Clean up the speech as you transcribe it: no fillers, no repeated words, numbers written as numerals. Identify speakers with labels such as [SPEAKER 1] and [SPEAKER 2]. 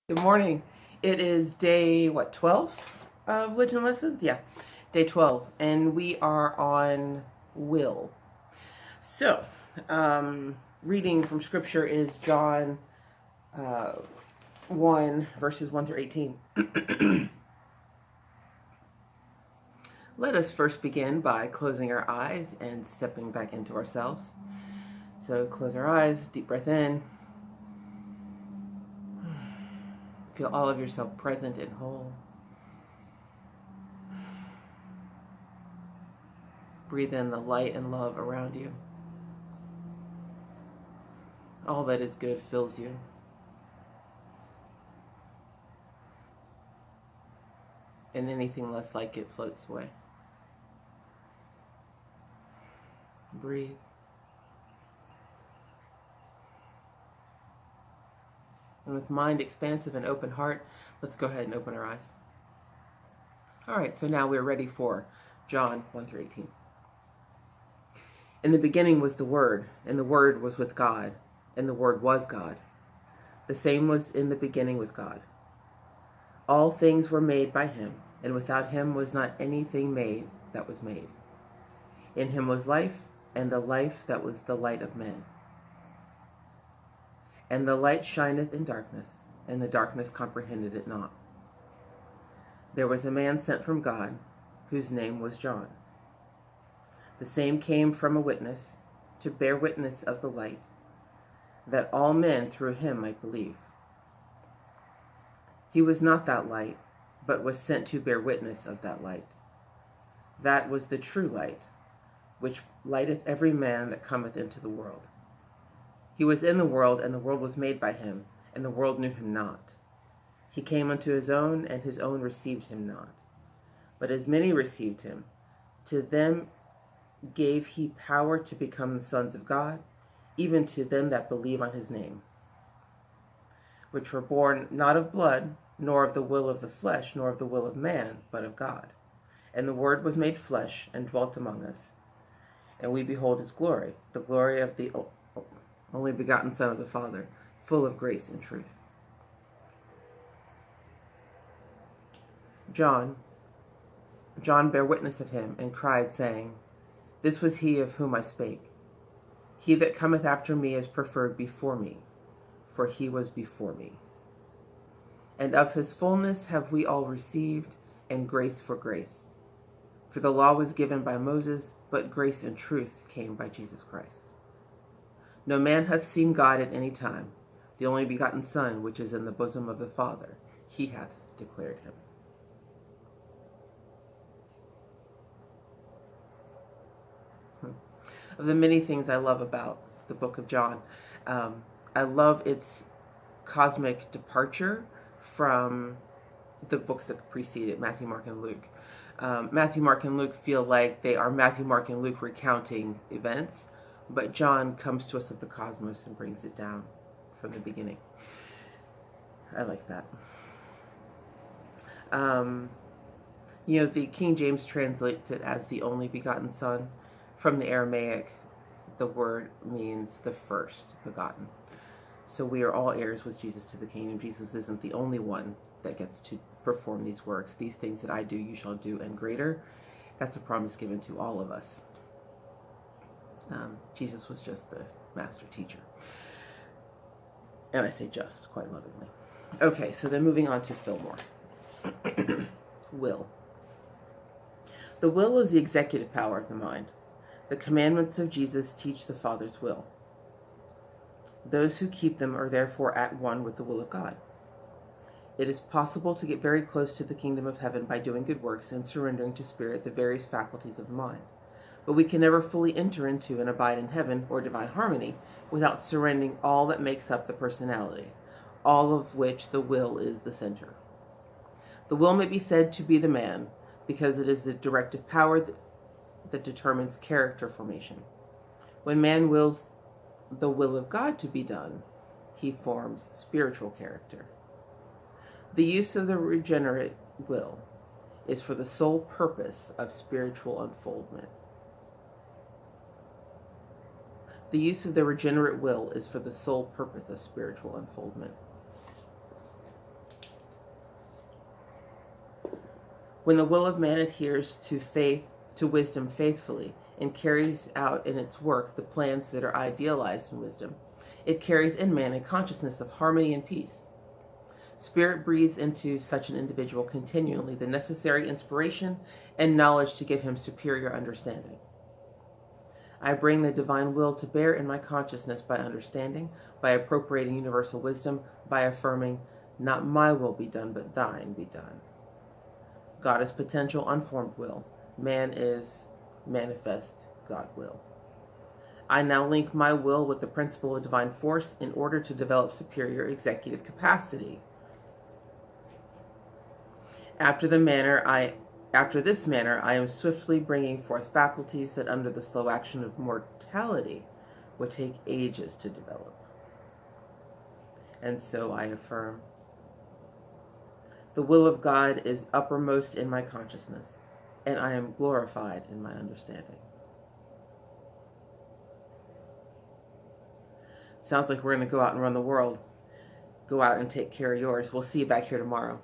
[SPEAKER 1] Good morning. It is day, 12 of Lenten lessons? Yeah, day 12. And we are on will. So, reading from scripture is John 1, verses 1 through 18. Let us first begin by closing our eyes and stepping back into ourselves. So, close our eyes, deep breath in. Feel all of yourself present and whole. Breathe in the light and love around you. All that is good fills you. And anything less like it floats away. Breathe. And with mind expansive and open heart, let's go ahead and open our eyes. All right, so now we're ready for John 1 through 18. In the beginning was the Word, and the Word was with God, and the Word was God. The same was in the beginning with God. All things were made by him, and without him was not anything made that was made. In him was life, and the life that was the light of men. And the light shineth in darkness, and the darkness comprehended it not. There was a man sent from God, whose name was John. The same came from a witness, to bear witness of the light, that all men through him might believe. He was not that light, but was sent to bear witness of that light. That was the true light, which lighteth every man that cometh into the world. He was in the world, and the world was made by him, and the world knew him not. He came unto his own, and his own received him not. But as many received him, to them gave he power to become the sons of God, even to them that believe on his name, which were born not of blood, nor of the will of the flesh, nor of the will of man, but of God. And the Word was made flesh, and dwelt among us. And we behold his glory, the glory of the only begotten Son of the Father, full of grace and truth. John bare witness of him, and cried, saying, This was he of whom I spake. He that cometh after me is preferred before me, for he was before me. And of his fullness have we all received, and grace for grace. For the law was given by Moses, but grace and truth came by Jesus Christ. No man hath seen God at any time. The only begotten Son, which is in the bosom of the Father, he hath declared him. Of the many things I love about the book of John, I love its cosmic departure from the books that precede it, Matthew, Mark, and Luke. Matthew, Mark, and Luke feel like they are Matthew, Mark, and Luke recounting events, but John comes to us of the cosmos and brings it down from the beginning. I like that. The King James translates it as the only begotten Son. From the Aramaic, the word means the first begotten. So we are all heirs with Jesus to the kingdom. Jesus isn't the only one that gets to perform these works. These things that I do, you shall do, and greater. That's a promise given to all of us. Jesus was just the master teacher. And I say just, quite lovingly. Okay, so then moving on to Fillmore. Will. The will is the executive power of the mind. The commandments of Jesus teach the Father's will. Those who keep them are therefore at one with the will of God. It is possible to get very close to the kingdom of heaven by doing good works and surrendering to Spirit the various faculties of the mind. But we can never fully enter into and abide in heaven or divine harmony without surrendering all that makes up the personality, all of which the will is the center. The will may be said to be the man, because it is the directive power that determines character formation. When man wills the will of God to be done, he forms spiritual character. The use of the regenerate will is for the sole purpose of spiritual unfoldment. The use of the regenerate will is for the sole purpose of spiritual unfoldment. When the will of man adheres to wisdom faithfully, and carries out in its work the plans that are idealized in wisdom, it carries in man a consciousness of harmony and peace. Spirit breathes into such an individual continually the necessary inspiration and knowledge to give him superior understanding. I bring the divine will to bear in my consciousness by understanding, by appropriating universal wisdom, by affirming, not my will be done, but thine be done. God is potential, unformed will. Man is manifest God will. I now link my will with the principle of divine force in order to develop superior executive capacity. After this manner, I am swiftly bringing forth faculties that under the slow action of mortality would take ages to develop. And so I affirm, the will of God is uppermost in my consciousness, and I am glorified in my understanding. Sounds like we're going to go out and run the world. Go out and take care of yours. We'll see you back here tomorrow.